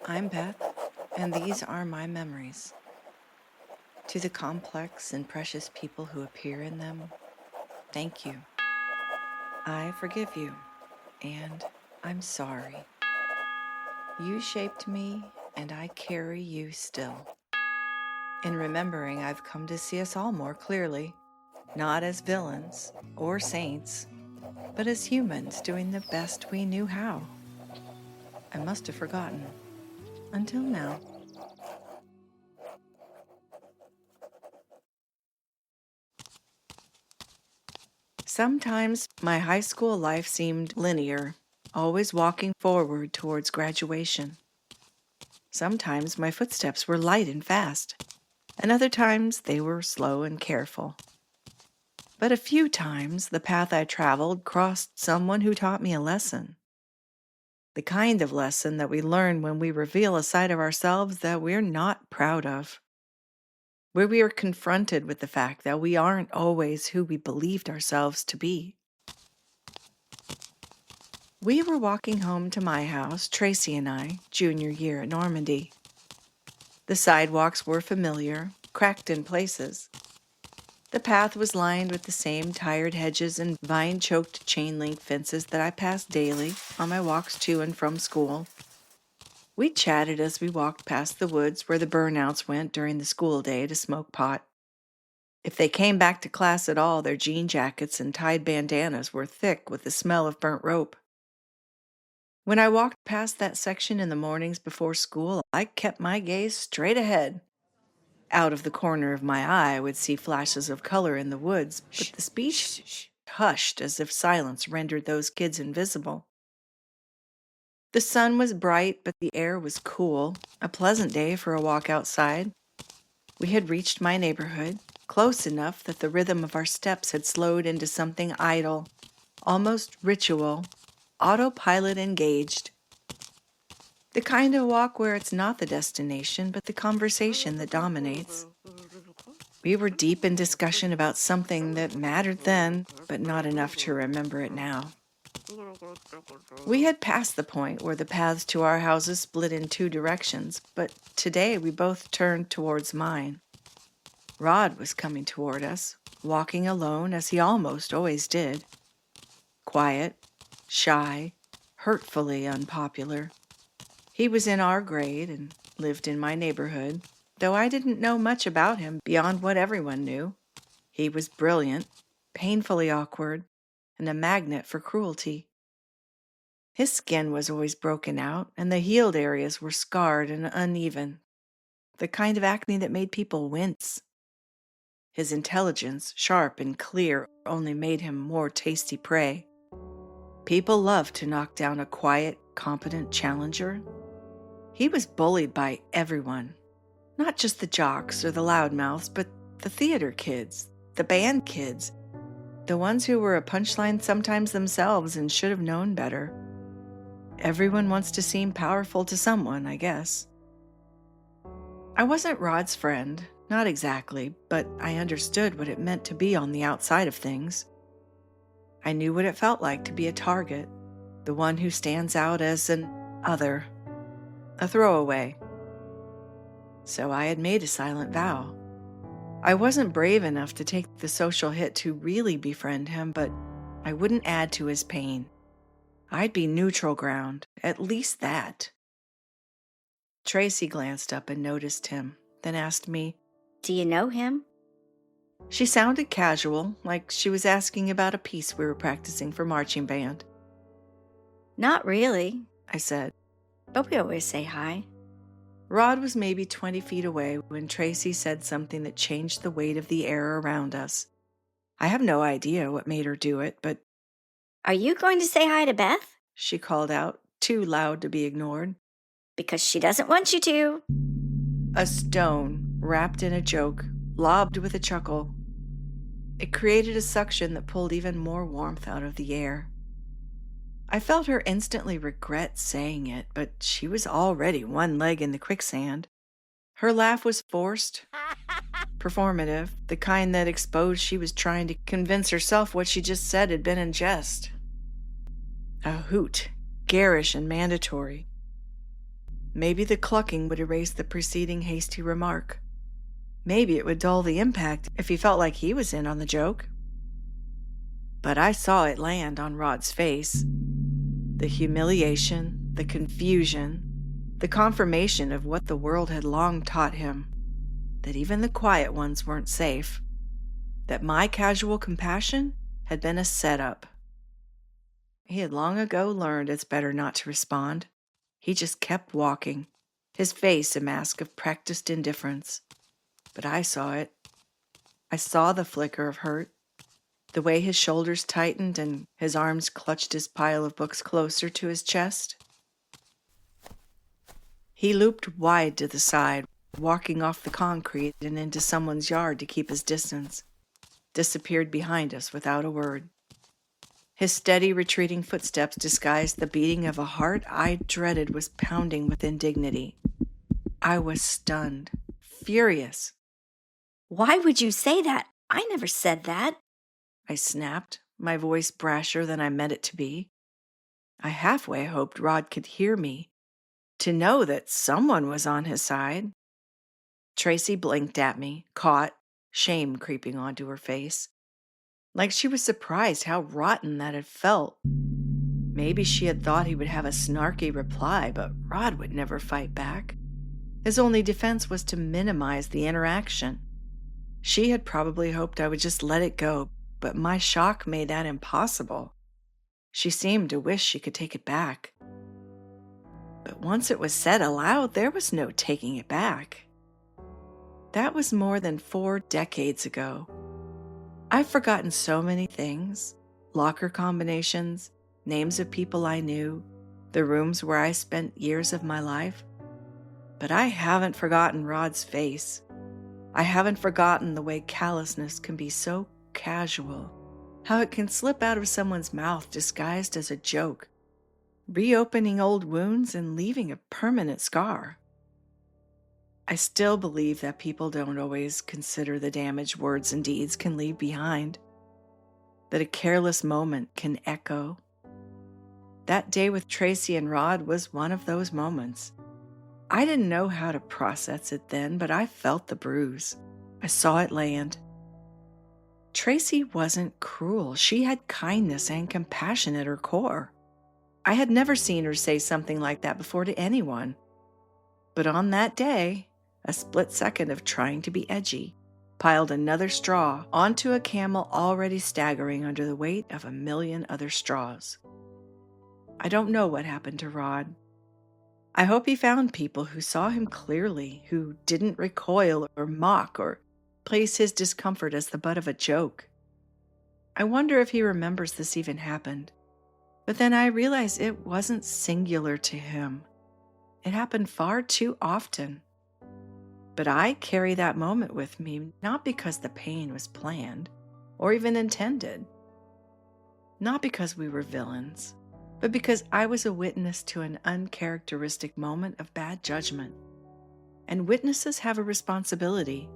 I'm Beth, and these are my memories. To the complex and precious people who appear in them, thank you. I forgive you, and I'm sorry. You shaped me, and I carry you still. In remembering, I've come to see us all more clearly, not as villains or saints, but as humans doing the best we knew how. I must have forgotten. Until now. Sometimes my high school life seemed linear, always walking forward towards graduation. Sometimes my footsteps were light and fast, and other times they were slow and careful. But a few times the path I traveled crossed someone who taught me a lesson. The kind of lesson that we learn when we reveal a side of ourselves that we're not proud of. Where we are confronted with the fact that we aren't always who we believed ourselves to be. We were walking home to my house, Tracy and I, junior year at Normandy. The sidewalks were familiar, cracked in places. The path was lined with the same tired hedges and vine-choked chain-link fences that I passed daily on my walks to and from school. We chatted as we walked past the woods where the burnouts went during the school day to smoke pot. If they came back to class at all, their jean jackets and tied bandanas were thick with the smell of burnt rope. When I walked past that section in the mornings before school, I kept my gaze straight ahead. Out of the corner of my eye, I would see flashes of color in the woods, but the speech hushed as if silence rendered those kids invisible. The sun was bright, but the air was cool, a pleasant day for a walk outside. We had reached my neighborhood, close enough that the rhythm of our steps had slowed into something idle, almost ritual, autopilot engaged. The kind of walk where it's not the destination, but the conversation that dominates. We were deep in discussion about something that mattered then, but not enough to remember it now. We had passed the point where the paths to our houses split in two directions, but today we both turned towards mine. Rod was coming toward us, walking alone as he almost always did. Quiet, shy, hurtfully unpopular. He was in our grade and lived in my neighborhood, though I didn't know much about him beyond what everyone knew. He was brilliant, painfully awkward, and a magnet for cruelty. His skin was always broken out, and the healed areas were scarred and uneven, the kind of acne that made people wince. His intelligence, sharp and clear, only made him more tasty prey. People loved to knock down a quiet, competent challenger. He was bullied by everyone, not just the jocks or the loudmouths, but the theater kids, the band kids, the ones who were a punchline sometimes themselves and should have known better. Everyone wants to seem powerful to someone, I guess. I wasn't Rod's friend, not exactly, but I understood what it meant to be on the outside of things. I knew what it felt like to be a target, the one who stands out as an other, a throwaway. So I had made a silent vow. I wasn't brave enough to take the social hit to really befriend him, but I wouldn't add to his pain. I'd be neutral ground, at least that. Tracy glanced up and noticed him, then asked me, "Do you know him?" She sounded casual, like she was asking about a piece we were practicing for marching band. "Not really," I said. "but we always say hi." Rod was maybe 20 feet away when Tracy said something that changed the weight of the air around us. I have no idea what made her do it, but "Are you going to say hi to Beth?" she called out, too loud to be ignored. "Because she doesn't want you to." A stone, wrapped in a joke, lobbed with a chuckle. It created a suction that pulled even more warmth out of the air. I felt her instantly regret saying it, but she was already one leg in the quicksand. Her laugh was forced, performative, the kind that exposed she was trying to convince herself what she just said had been in jest. A hoot, garish and mandatory. Maybe the clucking would erase the preceding hasty remark. Maybe it would dull the impact if he felt like he was in on the joke. But I saw it land on Rod's face. The humiliation, the confusion, the confirmation of what the world had long taught him, that even the quiet ones weren't safe, that my casual compassion had been a setup. He had long ago learned it's better not to respond. He just kept walking, his face a mask of practiced indifference. But I saw it. I saw the flicker of hurt, the way his shoulders tightened and his arms clutched his pile of books closer to his chest. He looped wide to the side, walking off the concrete and into someone's yard to keep his distance, disappeared behind us without a word. His steady, retreating footsteps disguised the beating of a heart I dreaded was pounding with indignity. I was stunned, furious. Why would you say that? I never said that. I snapped, my voice brasher than I meant it to be. I halfway hoped Rod could hear me, to know that someone was on his side. Tracy blinked at me, caught, shame creeping onto her face, like she was surprised how rotten that had felt. Maybe she had thought he would have a snarky reply, but Rod would never fight back. His only defense was to minimize the interaction. She had probably hoped I would just let it go, but my shock made that impossible. She seemed to wish she could take it back. But once it was said aloud, there was no taking it back. That was more than 4 decades ago. I've forgotten so many things, locker combinations, names of people I knew, the rooms where I spent years of my life. But I haven't forgotten Rod's face. I haven't forgotten the way callousness can be so casual, how it can slip out of someone's mouth disguised as a joke, reopening old wounds and leaving a permanent scar. I still believe that people don't always consider the damage words and deeds can leave behind, that a careless moment can echo. That day with Tracy and Rod was one of those moments. I didn't know how to process it then, but I felt the bruise. I saw it land. Tracy wasn't cruel. She had kindness and compassion at her core. I had never seen her say something like that before to anyone. But on that day, a split second of trying to be edgy piled another straw onto a camel already staggering under the weight of a million other straws. I don't know what happened to Rod. I hope he found people who saw him clearly, who didn't recoil or mock or place his discomfort as the butt of a joke. I wonder if he remembers this even happened. But then I realized it wasn't singular to him. It happened far too often. But I carry that moment with me, not because the pain was planned or even intended. Not because we were villains, but because I was a witness to an uncharacteristic moment of bad judgment. And witnesses have a responsibility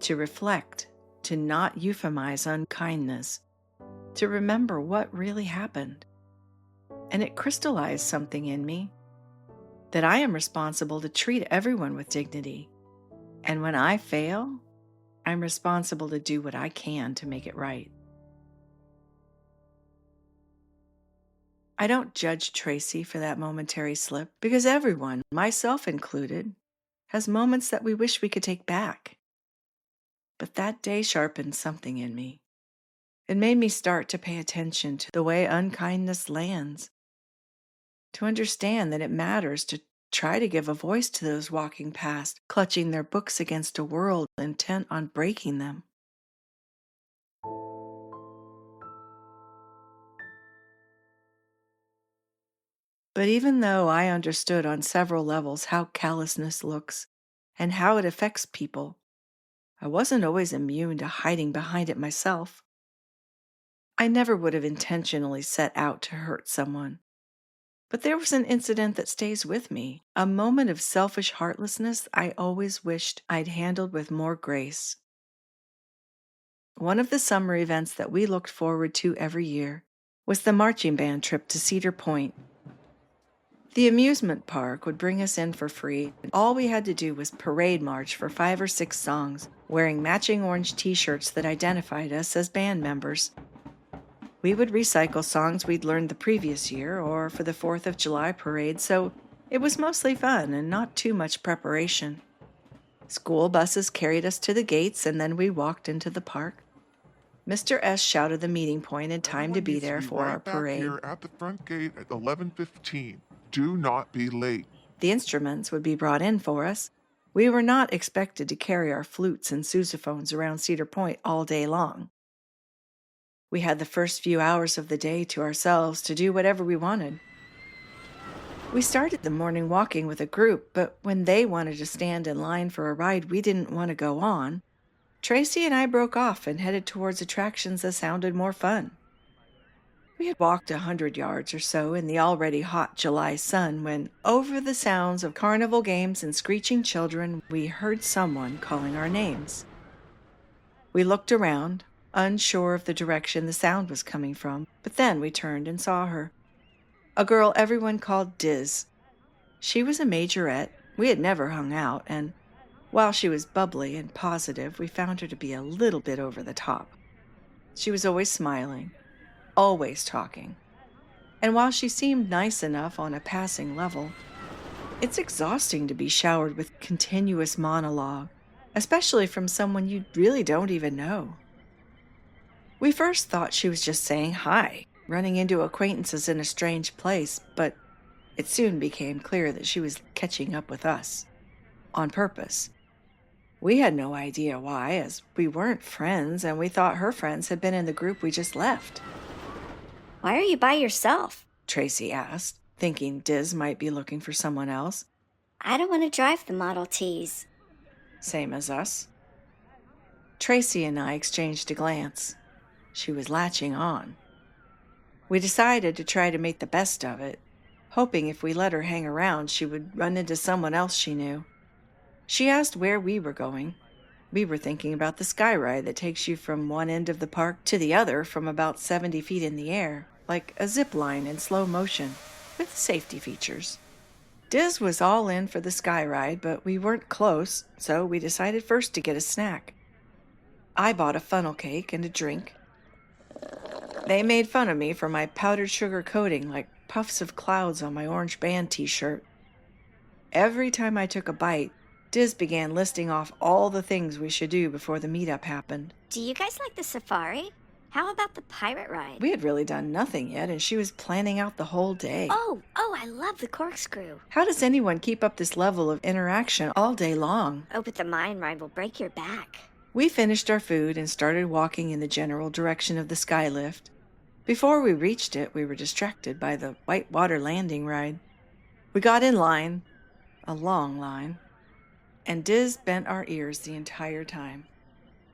to reflect, to not euphemize unkindness, to remember what really happened. And it crystallized something in me, that I am responsible to treat everyone with dignity. And when I fail, I'm responsible to do what I can to make it right. I don't judge Tracy for that momentary slip because everyone, myself included, has moments that we wish we could take back. But that day sharpened something in me. It made me start to pay attention to the way unkindness lands, to understand that it matters to try to give a voice to those walking past, clutching their books against a world intent on breaking them. But even though I understood on several levels how callousness looks and how it affects people, I wasn't always immune to hiding behind it myself. I never would have intentionally set out to hurt someone. But there was an incident that stays with me, a moment of selfish heartlessness I always wished I'd handled with more grace. One of the summer events that we looked forward to every year was the marching band trip to Cedar Point. The amusement park would bring us in for free, and all we had to do was parade march for 5 or 6 songs, wearing matching orange t-shirts that identified us as band members. We would recycle songs we'd learned the previous year or for the 4th of July parade, so it was mostly fun and not too much preparation. School buses carried us to the gates, and then we walked into the park. Mr. S shouted the meeting point and time to be there for our parade. Here at the front gate at 11:15. Do not be late. The instruments would be brought in for us. We were not expected to carry our flutes and sousaphones around Cedar Point all day long. We had the first few hours of the day to ourselves to do whatever we wanted. We started the morning walking with a group, but when they wanted to stand in line for a ride we didn't want to go on, Tracy and I broke off and headed towards attractions that sounded more fun. We had walked 100 yards or so in the already hot July sun when, over the sounds of carnival games and screeching children, we heard someone calling our names. We looked around, unsure of the direction the sound was coming from, but then we turned and saw her. A girl everyone called Diz. She was a majorette. We had never hung out, and while she was bubbly and positive, we found her to be a little bit over the top. She was always smiling, always talking. And while she seemed nice enough on a passing level, it's exhausting to be showered with continuous monologue, especially from someone you really don't even know. We first thought she was just saying hi, running into acquaintances in a strange place, but it soon became clear that she was catching up with us, on purpose. We had no idea why, as we weren't friends, and we thought her friends had been in the group we just left. Why are you by yourself? Tracy asked, thinking Diz might be looking for someone else. I don't want to drive the Model Ts. Same as us. Tracy and I exchanged a glance. She was latching on. We decided to try to make the best of it, hoping if we let her hang around she would run into someone else she knew. She asked where we were going. We were thinking about the sky ride that takes you from one end of the park to the other from about 70 feet in the air, like a zip line in slow motion, with safety features. Diz was all in for the sky ride, but we weren't close, so we decided first to get a snack. I bought a funnel cake and a drink. They made fun of me for my powdered sugar coating like puffs of clouds on my orange band t-shirt. Every time I took a bite, Diz began listing off all the things we should do before the meetup happened. Do you guys like the safari? How about the pirate ride? We had really done nothing yet, and she was planning out the whole day. Oh, I love the corkscrew. How does anyone keep up this level of interaction all day long? Oh, but the mine ride will break your back. We finished our food and started walking in the general direction of the sky lift. Before we reached it, we were distracted by the whitewater landing ride. We got in line, a long line, and Diz bent our ears the entire time.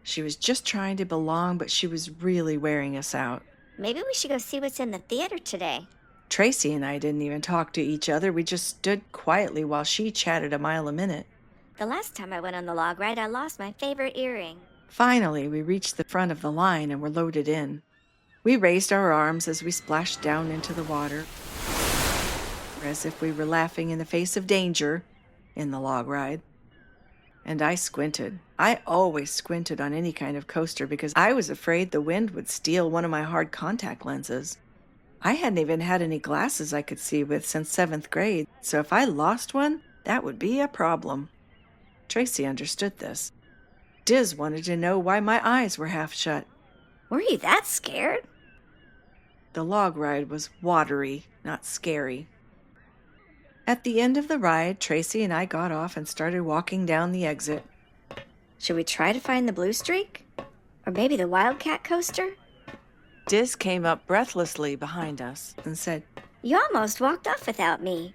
She was just trying to belong, but she was really wearing us out. Maybe we should go see what's in the theater today. Tracy and I didn't even talk to each other. We just stood quietly while she chatted a mile a minute. The last time I went on the log ride, I lost my favorite earring. Finally, we reached the front of the line and were loaded in. We raised our arms as we splashed down into the water, as if we were laughing in the face of danger in the log ride. And I squinted. I always squinted on any kind of coaster because I was afraid the wind would steal one of my hard contact lenses. I hadn't even had any glasses I could see with since 7th grade, so if I lost one, that would be a problem. Tracy understood this. Diz wanted to know why my eyes were half shut. Were you that scared? The log ride was watery, not scary. At the end of the ride, Tracy and I got off and started walking down the exit. Should we try to find the blue streak? Or maybe the Wildcat coaster? Diz came up breathlessly behind us and said, You almost walked off without me.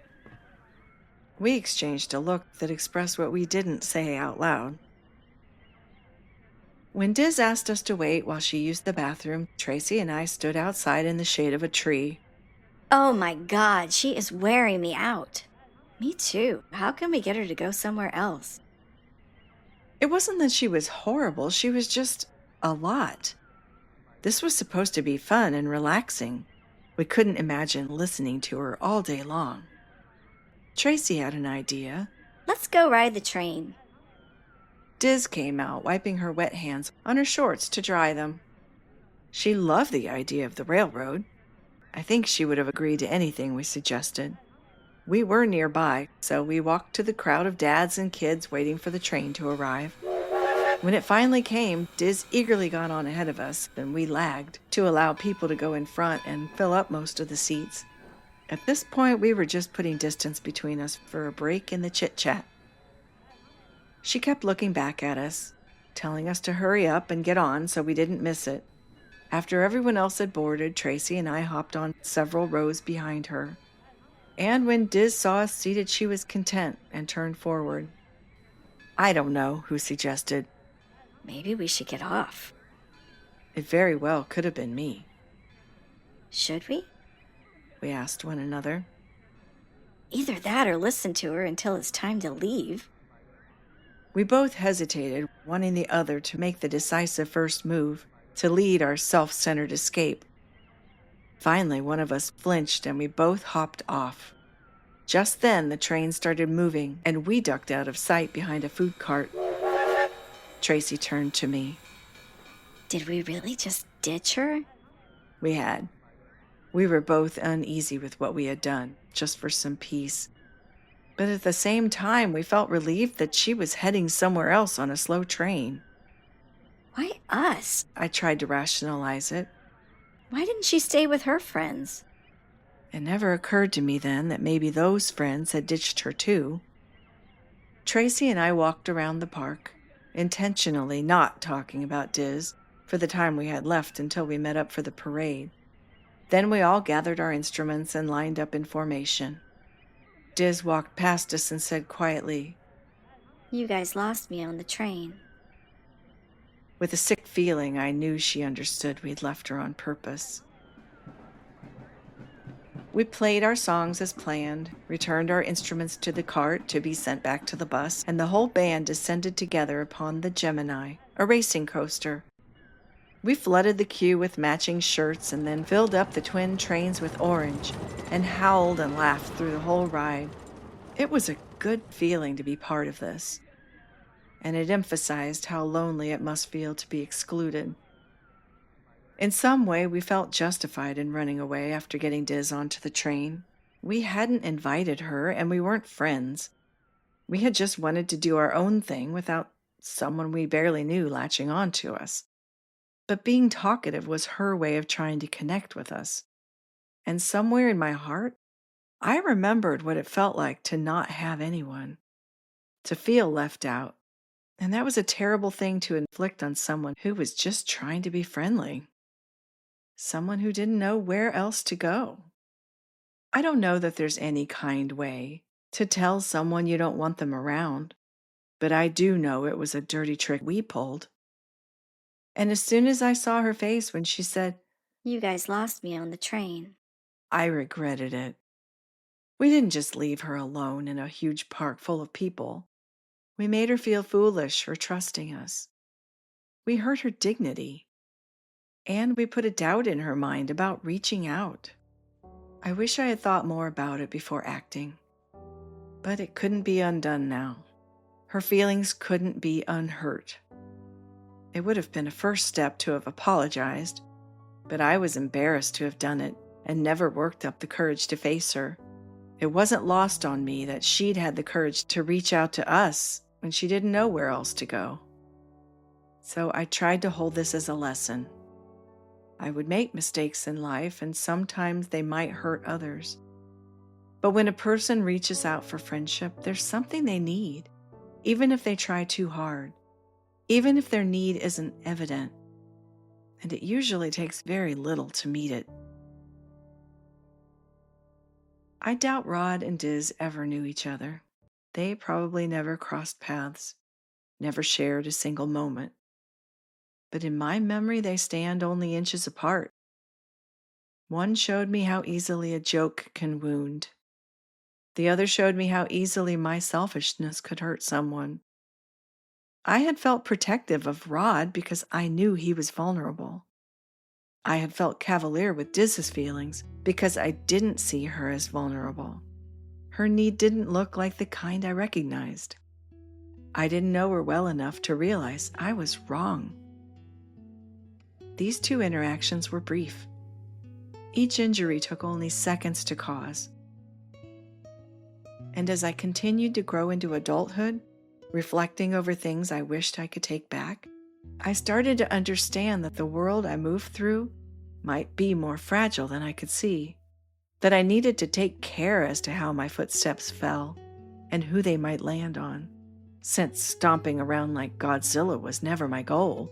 We exchanged a look that expressed what we didn't say out loud. When Diz asked us to wait while she used the bathroom, Tracy and I stood outside in the shade of a tree. Oh my God, she is wearing me out. Me too. How can we get her to go somewhere else? It wasn't that she was horrible, she was just a lot. This was supposed to be fun and relaxing. We couldn't imagine listening to her all day long. Tracy had an idea. Let's go ride the train. Diz came out, wiping her wet hands on her shorts to dry them. She loved the idea of the railroad. I think she would have agreed to anything we suggested. We were nearby, so we walked to the crowd of dads and kids waiting for the train to arrive. When it finally came, Diz eagerly got on ahead of us, and we lagged to allow people to go in front and fill up most of the seats. At this point, we were just putting distance between us for a break in the chit-chat. She kept looking back at us, telling us to hurry up and get on so we didn't miss it. After everyone else had boarded, Tracy and I hopped on several rows behind her. And when Diz saw us seated, she was content and turned forward. I don't know who suggested. Maybe we should get off. It very well could have been me. Should we? We asked one another. Either that or listen to her until it's time to leave. We both hesitated, wanting the other to make the decisive first move, to lead our self-centered escape. Finally, one of us flinched and we both hopped off. Just then, the train started moving and we ducked out of sight behind a food cart. Tracy turned to me. Did we really just ditch her? We had. We were both uneasy with what we had done, just for some peace. But at the same time, we felt relieved that she was heading somewhere else on a slow train. Why us? I tried to rationalize it. Why didn't she stay with her friends? It never occurred to me then that maybe those friends had ditched her too. Tracy and I walked around the park, intentionally not talking about Diz for the time we had left until we met up for the parade. Then we all gathered our instruments and lined up in formation. Diz walked past us and said quietly, You guys lost me on the train. With a sick feeling, I knew she understood we'd left her on purpose. We played our songs as planned, returned our instruments to the cart to be sent back to the bus, and the whole band descended together upon the Gemini, a racing coaster. We flooded the queue with matching shirts and then filled up the twin trains with orange and howled and laughed through the whole ride. It was a good feeling to be part of this, and it emphasized how lonely it must feel to be excluded. In some way, we felt justified in running away after getting Diz onto the train. We hadn't invited her, and we weren't friends. We had just wanted to do our own thing without someone we barely knew latching on to us. But being talkative was her way of trying to connect with us. And somewhere in my heart, I remembered what it felt like to not have anyone, to feel left out. And that was a terrible thing to inflict on someone who was just trying to be friendly. Someone who didn't know where else to go. I don't know that there's any kind way to tell someone you don't want them around, but I do know it was a dirty trick we pulled. And as soon as I saw her face when she said, You guys lost me on the train, I regretted it. We didn't just leave her alone in a huge park full of people. We made her feel foolish for trusting us. We hurt her dignity. And we put a doubt in her mind about reaching out. I wish I had thought more about it before acting. But it couldn't be undone now. Her feelings couldn't be unhurt. It would have been a first step to have apologized, but I was embarrassed to have done it and never worked up the courage to face her. It wasn't lost on me that she'd had the courage to reach out to us when she didn't know where else to go. So I tried to hold this as a lesson. I would make mistakes in life, and sometimes they might hurt others. But when a person reaches out for friendship, there's something they need, even if they try too hard, even if their need isn't evident. And it usually takes very little to meet it. I doubt Rod and Diz ever knew each other. They probably never crossed paths, never shared a single moment. But in my memory, they stand only inches apart. One showed me how easily a joke can wound. The other showed me how easily my selfishness could hurt someone. I had felt protective of Rod because I knew he was vulnerable. I had felt cavalier with Diz's feelings because I didn't see her as vulnerable. Her need didn't look like the kind I recognized. I didn't know her well enough to realize I was wrong. These two interactions were brief. Each injury took only seconds to cause. And as I continued to grow into adulthood, reflecting over things I wished I could take back, I started to understand that the world I moved through might be more fragile than I could see, that I needed to take care as to how my footsteps fell and who they might land on, since stomping around like Godzilla was never my goal.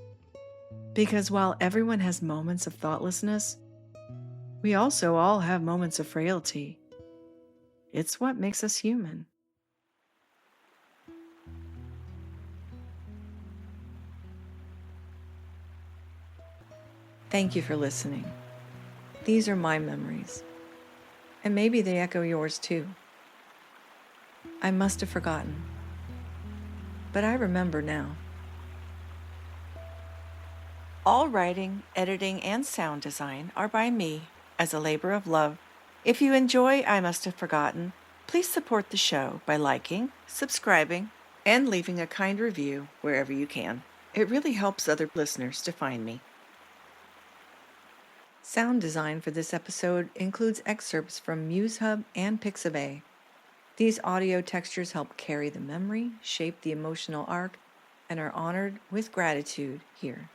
Because while everyone has moments of thoughtlessness, we also all have moments of frailty. It's what makes us human. Thank you for listening. These are my memories, and maybe they echo yours too. I must have forgotten, but I remember now. All writing, editing, and sound design are by me as a labor of love. If you enjoy I Must Have Forgotten, please support the show by liking, subscribing, and leaving a kind review wherever you can. It really helps other listeners to find me. Sound design for this episode includes excerpts from MuseHub and Pixabay. These audio textures help carry the memory, shape the emotional arc, and are honored with gratitude here.